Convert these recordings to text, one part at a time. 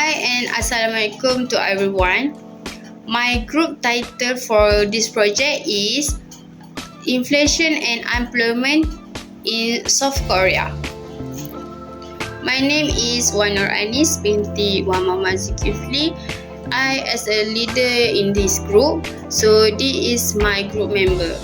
Hi and Assalamualaikum to everyone. My group title for this project is Inflation and Unemployment in South Korea. My name is Wanur Anis binti Muhammad Zulkifli. I as a leader in this group, so this is my group member.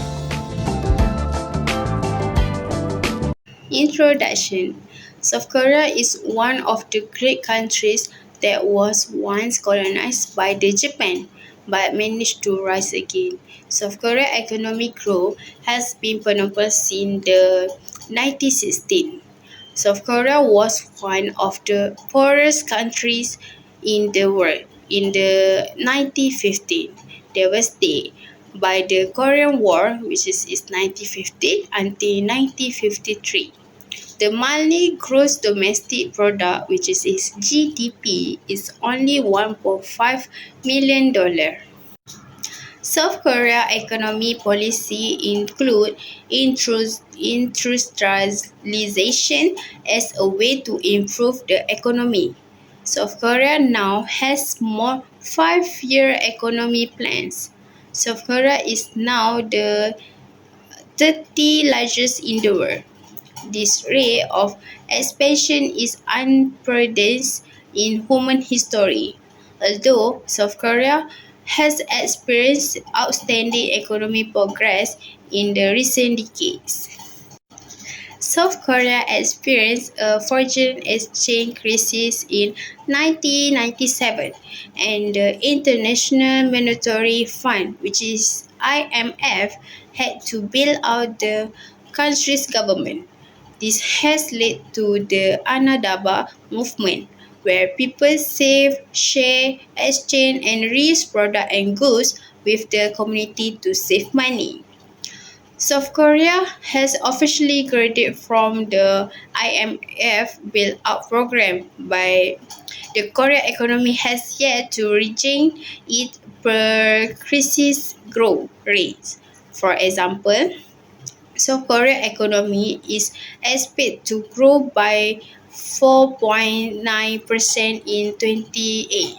Introduction. South Korea is one of the great countries that was once colonized by the Japan but managed to rise again. South Korea's economic growth has been phenomenal since the 1916. South Korea was one of the poorest countries in the world in the 1950s. Devastated by the Korean War, which is 1950 until 1953. The monthly gross domestic product, which is its GDP, is only $1.5 million. South Korea economic policy include industrialization as a way to improve the economy. South Korea now has more 5-year economy plans. South Korea is now the 30th largest in the world. This rate of expansion is unprecedented in human history. Although South Korea has experienced outstanding economic progress in the recent decades. South Korea experienced a foreign exchange crisis in 1997, and the International Monetary Fund, which is IMF, had to bail out the country's government. This has led to the Anadaba movement, where people save, share, exchange, and reuse products and goods with the community to save money. South Korea has officially graduated from the IMF bailout program, but the Korean economy has yet to regain its pre-crisis growth rates. For example, South Korea economy is expected to grow by 4.9% in 2028.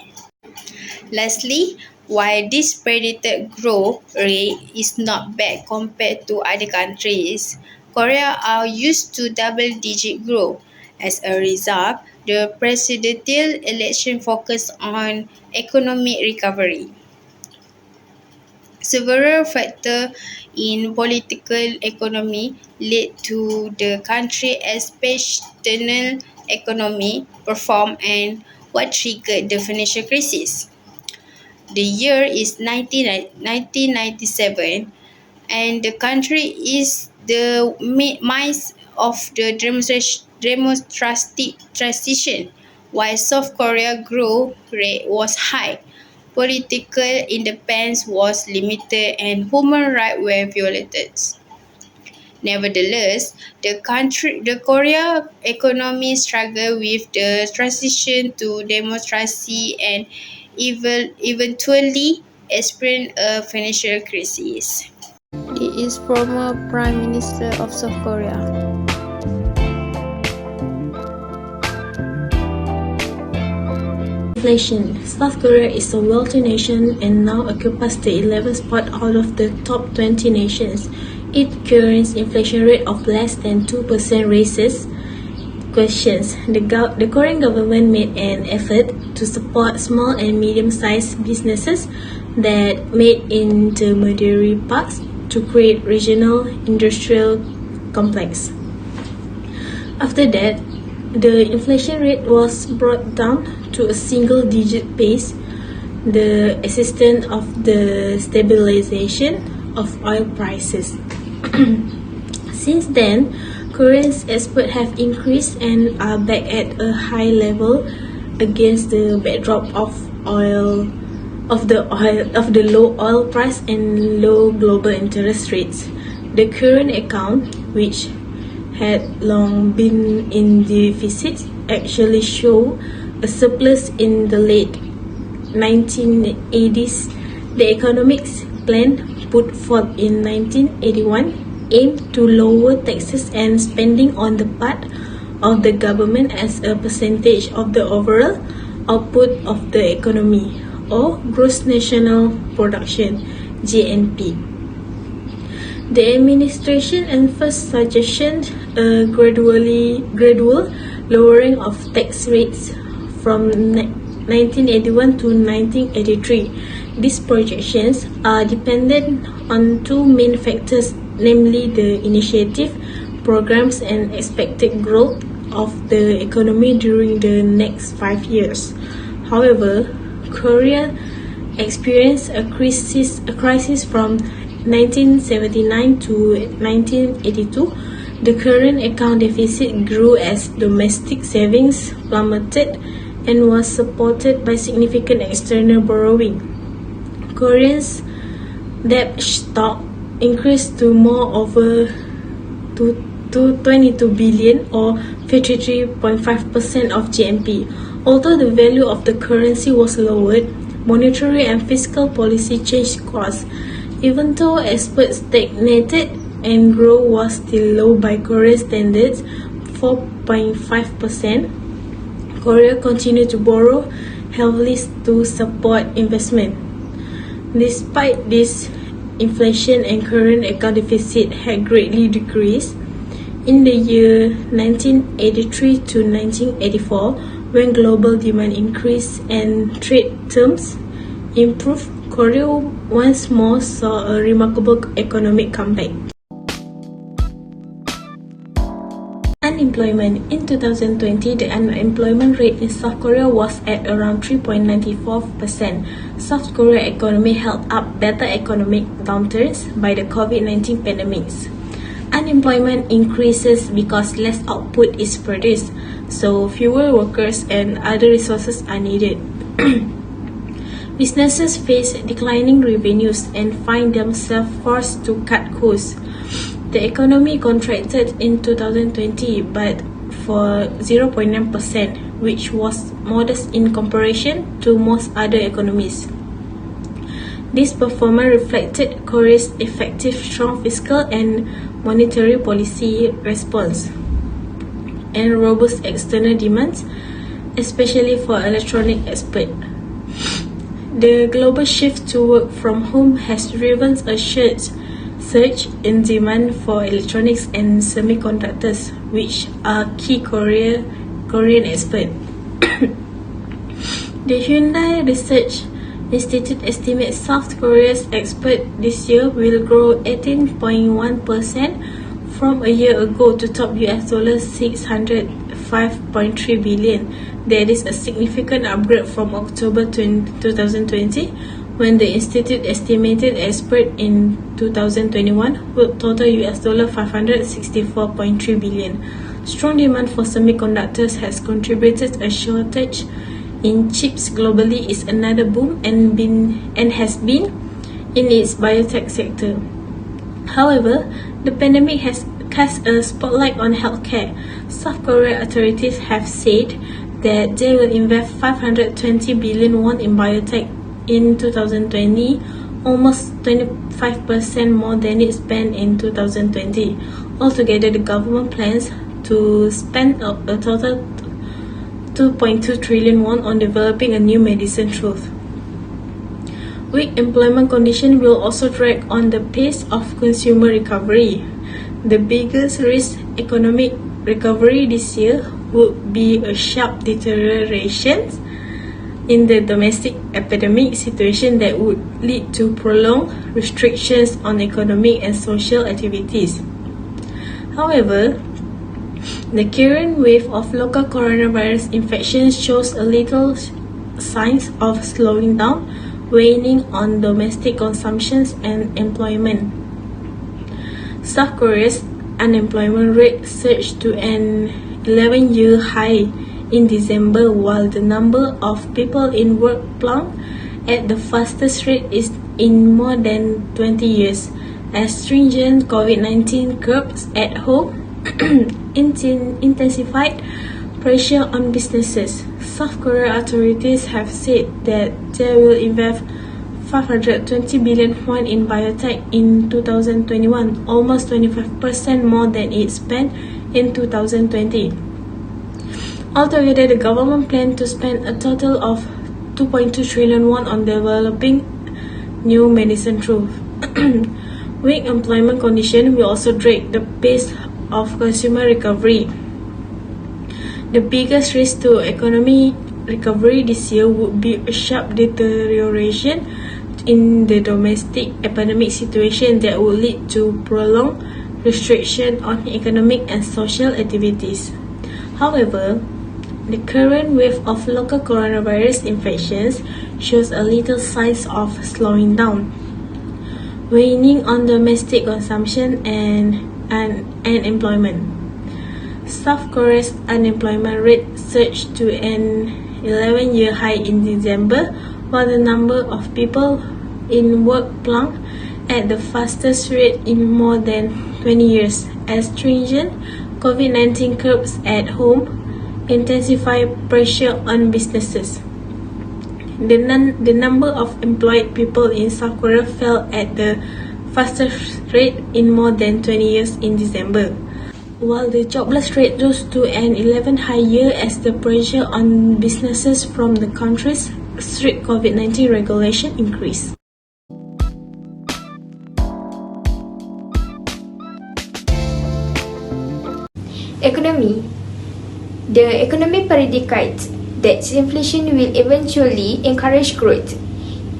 Lastly, while this predicted growth rate is not bad compared to other countries, Korea are used to double-digit growth. As a result, the presidential election focused on economic recovery. Several factors in political economy led to the country's exceptional economic performance and what triggered the financial crisis. The year is 1997, and the country is the midst of the democratic transition. While South Korea growth rate was high, political independence was limited and human rights were violated. Nevertheless, the Korea economy struggled with the transition to democracy and eventually experienced a financial crisis. He is former Prime Minister of South Korea. Inflation. South Korea is a wealthy nation and now occupies the 11th spot out of the top 20 nations. Its current inflation rate of less than 2% raises questions. The Korean government made an effort to support small and medium-sized businesses that made intermediary parks to create regional industrial complex. After that, the inflation rate was brought down to a single-digit pace, the assistance of the stabilization of oil prices. Since then, Korea's exports have increased and are back at a high level against the backdrop of the low oil price and low global interest rates. The current account, which had long been in deficit, actually show a surplus in the late 1980s. The economics plan put forth in 1981 aimed to lower taxes and spending on the part of the government as a percentage of the overall output of the economy, or gross national production (GNP). The administration first suggested a gradual lowering of tax rates from 1981 to 1983. These projections are dependent on two main factors, namely the initiative, programs, and expected growth of the economy during the next 5 years. However, Korea experienced a crisis from 1979 to 1982. The current account deficit grew as domestic savings plummeted and was supported by significant external borrowing. Korea's debt stock increased to more over to 22 billion or 53.5% of GNP. Although the value of the currency was lowered, monetary and fiscal policy changed course. Even though exports stagnated and growth was still low by Korean standards, 4.5%, Korea continued to borrow heavily to support investment. Despite this, inflation and current account deficit had greatly decreased. In the year 1983 to 1984, when global demand increased and trade terms improved, Korea once more saw a remarkable economic comeback. Unemployment. In 2020, the unemployment rate in South Korea was at around 3.94%. South Korea economy held up better economic downturns by the COVID-19 pandemics. Unemployment increases because less output is produced, so fewer workers and other resources are needed. Businesses face declining revenues and find themselves forced to cut costs. The economy contracted in 2020 but for 0.9%, which was modest in comparison to most other economies. This performance reflected Korea's effective strong fiscal and monetary policy response and robust external demands, especially for electronic exports. The global shift to work from home has driven a surge in demand for electronics and semiconductors, which are key Korean exports. The Hyundai Research Institute estimates South Korea's export this year will grow 18.1% from a year ago to top $605.3 billion. That is a significant upgrade from October 2020, when the institute estimated export in 2021 would total $564.3 billion. Strong demand for semiconductors has contributed. A shortage in chips globally is another boom and has been in its biotech sector. However, the pandemic has cast a spotlight on healthcare. South Korea authorities have said that they will invest 520 billion won in biotech in 2020, almost 25% more than it spent in 2020. Altogether, the government plans to spend a total 2.2 trillion won on developing a new medicine truth. Weak employment conditions will also drag on the pace of consumer recovery. The biggest risk economic recovery this year would be a sharp deterioration in the domestic epidemic situation that would lead to prolonged restrictions on economic and social activities. However, the current wave of local coronavirus infections shows a little signs of slowing down, weighing on domestic consumption and employment. South Korea's unemployment rate surged to an 11-year high in December, while the number of people in work plunged at the fastest rate in more than 20 years, as stringent COVID-19 curbs at home intensified pressure on businesses. South Korea authorities have said that they will invest 520 billion won in biotech in 2021, almost 25% more than it spent in 2020. Altogether, the government plans to spend a total of 2.2 trillion won on developing new medicine through weak employment conditions will also drag the pace of consumer recovery. The biggest risk to economic recovery this year would be a sharp deterioration in the domestic economic situation that would lead to prolonged restriction on economic and social activities. However, the current wave of local coronavirus infections shows a little signs of slowing down, weighing on domestic consumption and employment. South Korea's unemployment rate surged to an 11-year high in December, while the number of people in work plunged at the fastest rate in more than 20 years, as stringent COVID-19 curbs at home intensify pressure on businesses. The number of employed people in South Korea fell at the fastest rate in more than 20 years in December, while the jobless rate rose to an 11th high year as the pressure on businesses from the country's strict COVID-19 regulation increased. Economy. The economy predicates that inflation will eventually encourage growth.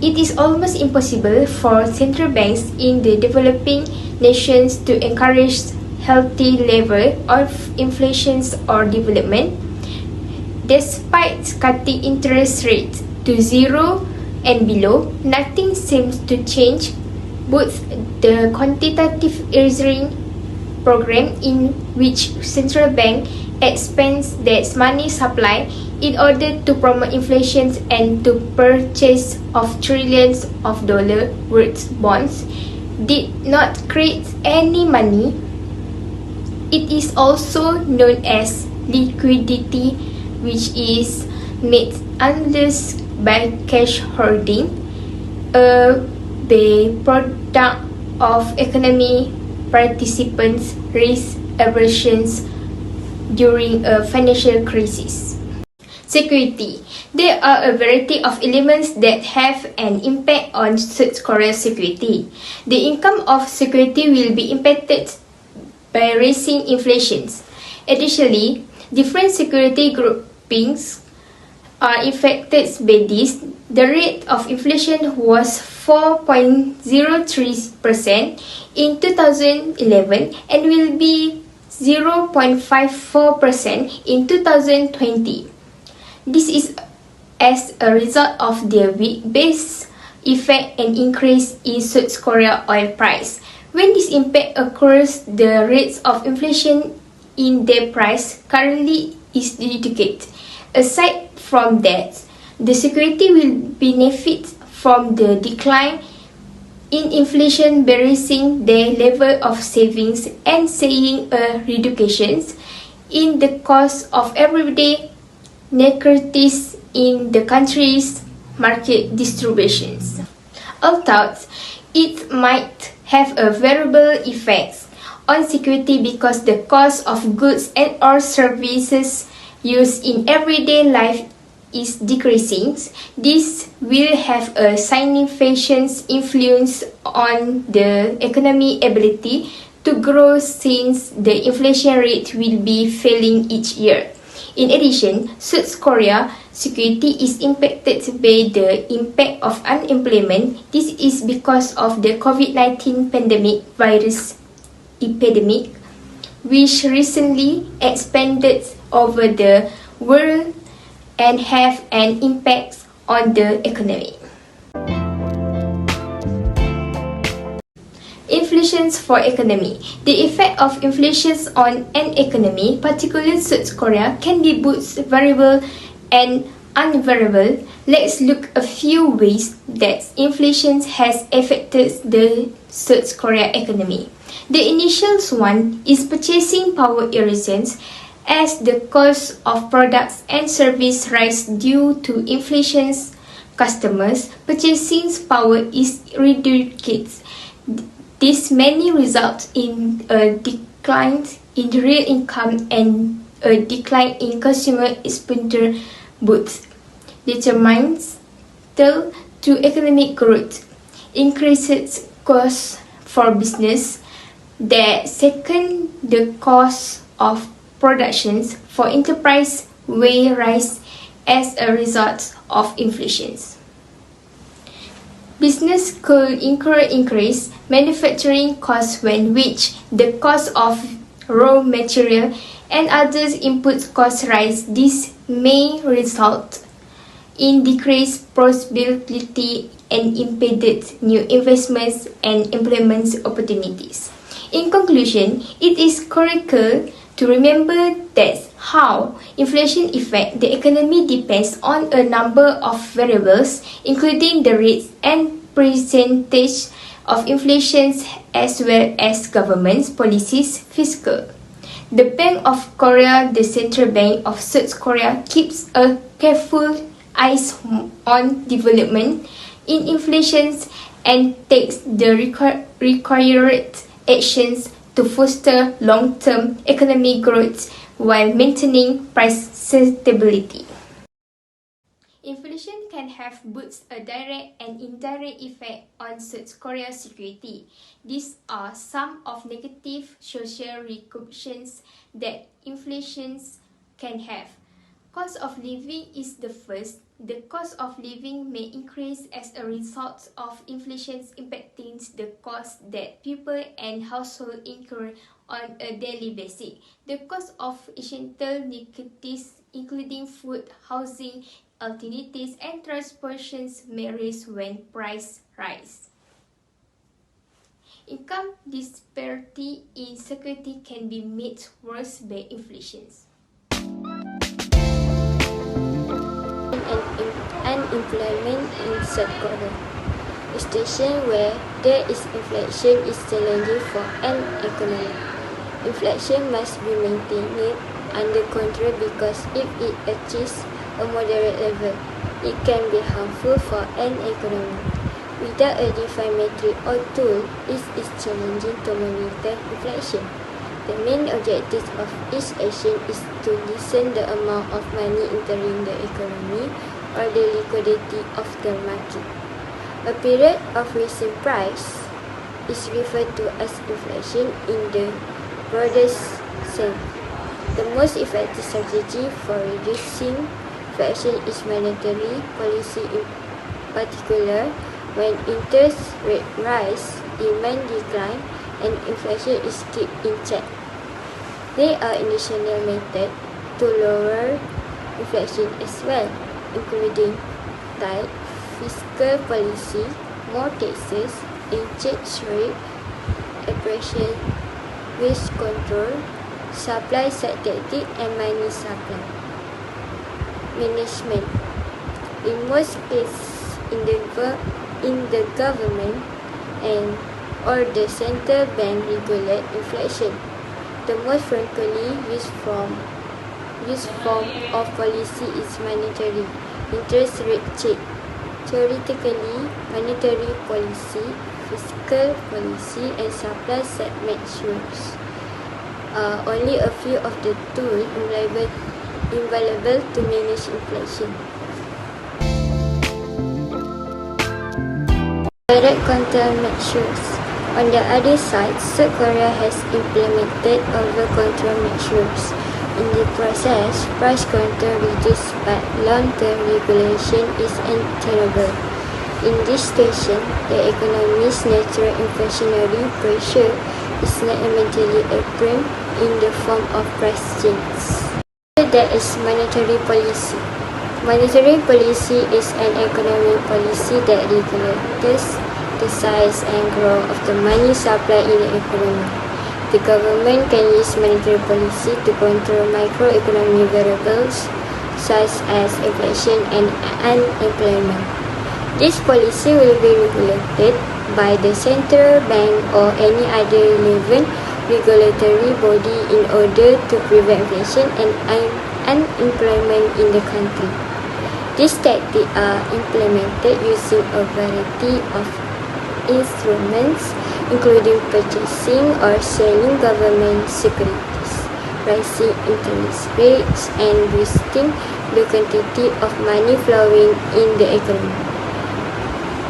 It is almost impossible for central banks in the developing nations to encourage healthy level of inflation or development. Despite cutting interest rates to zero and below, nothing seems to change. Both the quantitative easing program, in which central bank expands their money supply in order to promote inflation and to purchase of trillions of dollars worth bonds, did not create any money. It is also known as liquidity, which is made unless by cash hoarding, a byproduct of economy participants' risk aversions during a financial crisis. Security. There are a variety of elements that have an impact on South Korea's security. The income of security will be impacted by rising inflation. Additionally, different security groupings are affected by this. The rate of inflation was 4.03% in 2011 and will be 0.54% in 2020. This is as a result of the weak base effect and increase in South Korea oil price. When this impact occurs, the rates of inflation in their price currently is reduced. Aside from that, the security will benefit from the decline in inflation by raising their level of savings and seeing a reduction in the cost of everyday necessities in the country's market distributions. Although it might have a variable effect on security because the cost of goods and or services used in everyday life is decreasing, this will have a significant influence on the economic ability to grow since the inflation rate will be falling each year. In addition, South Korea security is impacted by the impact of unemployment. This is because of the COVID-19 pandemic virus epidemic, which recently expanded over the world and have an impact on the economy. Inflation for economy. The effect of inflation on an economy, particularly South Korea, can be both variable and unvariable. Let's look a few ways that inflation has affected the South Korea economy. The initial one is purchasing power erosions, as the cost of products and services rise due to inflation. Customers' purchasing power is reduced. This may result in a decline in real income and a decline in consumer expenditure both determines to economic growth, increases costs for business, that second the cost of productions for enterprise will rise as a result of inflation. Business could incur increased manufacturing costs when which the cost of raw material and other input costs rise. This may result in decreased profitability and impeded new investments and employment opportunities. In conclusion, it is critical to remember that how inflation affects the economy depends on a number of variables, including the rates and percentage of inflation as well as government policies fiscal. The Bank of Korea, the Central Bank of South Korea, keeps a careful eyes on development in inflation and takes the required actions to foster long-term economic growth while maintaining price stability. Inflation can have both a direct and indirect effect on South Korea's security. These are some of negative social repercussions that inflation can have. Cost of living is the first. The cost of living may increase as a result of inflation impacting the cost that people and households incur on a daily basis. The cost of essential necessities, including food, housing, utilities, and transportation, may rise when prices rise. Income disparity in security can be made worse by inflation. Unemployment in South Korea. A station where there is inflation is challenging for an economy. Inflation must be maintained under control because if it achieves a moderate level, it can be harmful for an economy. Without a defined metric or tool, it is challenging to monitor inflation. The main objective of each action is to lessen the amount of money entering the economy or the liquidity of the market. A period of rising price is referred to as inflation in the broadest sense. The most effective strategy for reducing inflation is monetary policy, in particular when interest rates rise, demand decline, and inflation is kept in check. There are additional methods to lower inflation as well, including tight fiscal policy, more taxes, exchange rate oppression, wage control, supply side tactic, and money supply management. In most cases, in the government and or the central bank regulate inflation. The most frequently used form of policy is monetary interest rate check. Theoretically, monetary policy, fiscal policy, and supply side measures are only a few of the tools available to manage inflation. Direct countermeasures. On the other side, South Korea has implemented over-control measures. In the process, price control reduced but long-term regulation is untenable. In this situation, the economy's natural inflationary pressure is not immediately apparent in the form of price change. That is monetary policy. Monetary policy is an economic policy that regulates the size and growth of the money supply in the economy. The government can use monetary policy to control microeconomic variables such as inflation and unemployment. This policy will be regulated by the central bank or any other relevant regulatory body in order to prevent inflation and unemployment in the country. These tactics are implemented using a variety of instruments, including purchasing or selling government securities, rising interest rates and boosting the quantity of money flowing in the economy.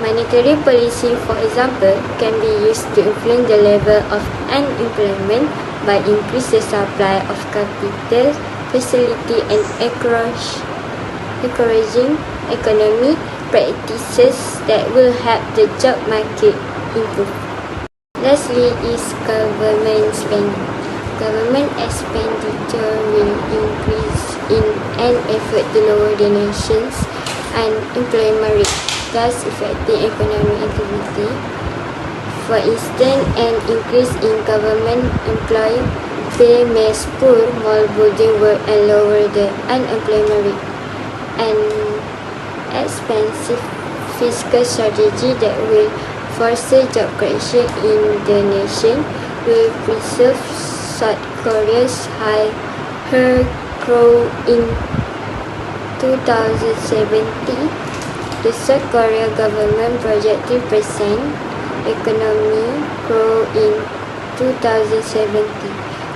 Monetary policy, for example, can be used to influence the level of unemployment by increasing the supply of capital, facility and encouraging economic practices that will help the job market improve. Lastly is government spending. Government expenditure will increase in an effort to lower the nation's unemployment rate, thus affecting economic activity. For instance, an increase in government employee pay may spur more building work and lower the unemployment rate. An expensive fiscal strategy that will foster job creation in the nation will preserve South Korea's higher growth in 2070. The South Korea government projected percent economy growth in 2070,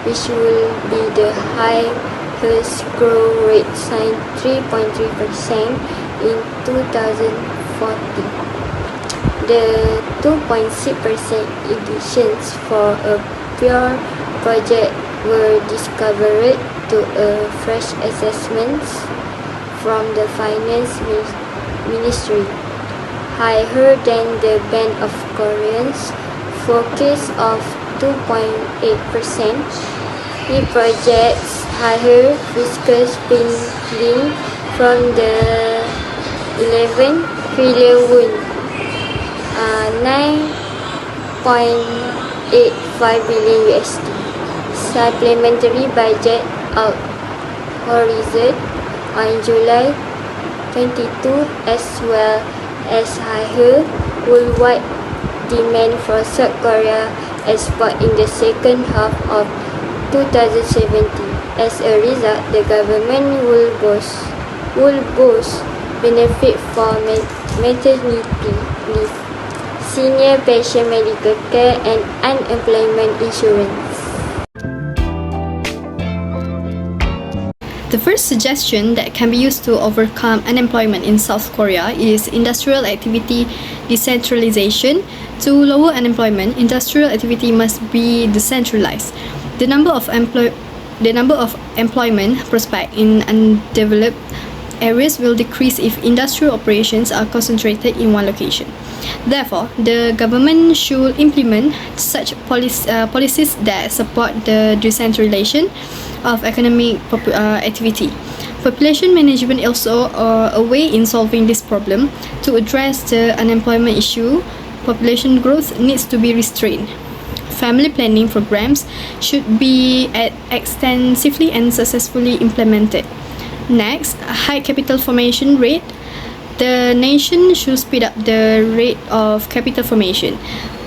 which will be the highest growth rate since 3.3% in 2040. The 2.6% additions for a pure project were discovered to a fresh assessments from the Finance Ministry, higher than the Bank of Korea's forecast of 2.8%. It projects higher fiscal spending from the 11 trillion won, 9.85 billion USD. Supplementary budget out horizon on July 22, as well as higher worldwide demand for South Korea export in the second half of 2017. As a result, the government will boost benefit for maternity leave, senior patient medical care and unemployment insurance. The first suggestion that can be used to overcome unemployment in South Korea is industrial activity decentralization. To lower unemployment, industrial activity must be decentralized. The number of employment prospects in undeveloped areas will decrease if industrial operations are concentrated in one location. Therefore, the government should implement such policies that support the decentralization of economic activity. Population management is also a way in solving this problem. To address the unemployment issue, population growth needs to be restrained. Family planning programs should be extensively and successfully implemented. Next, a high capital formation rate. The nation should speed up the rate of capital formation.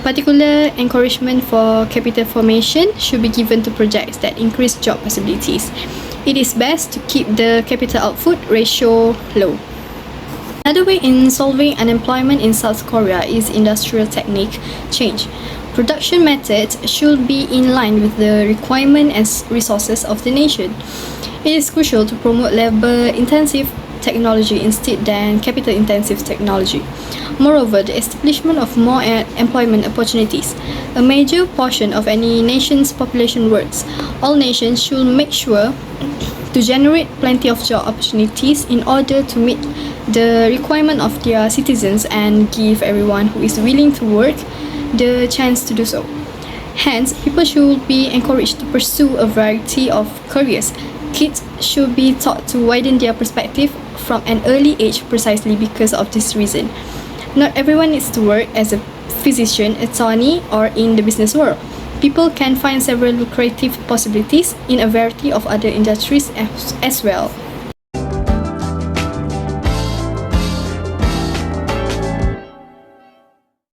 Particular encouragement for capital formation should be given to projects that increase job possibilities. It is best to keep the capital output ratio low. Another way in solving unemployment in South Korea is industrial technique change. Production methods should be in line with the requirement and resources of the nation. It is crucial to promote labor-intensive technology instead than capital-intensive technology. Moreover, the establishment of more employment opportunities. A major portion of any nation's population works. All nations should make sure to generate plenty of job opportunities in order to meet the requirement of their citizens and give everyone who is willing to work the chance to do so. Hence, people should be encouraged to pursue a variety of careers. Kids should be taught to widen their perspective from an early age precisely because of this reason. Not everyone needs to work as a physician, attorney, or in the business world. People can find several lucrative possibilities in a variety of other industries as well.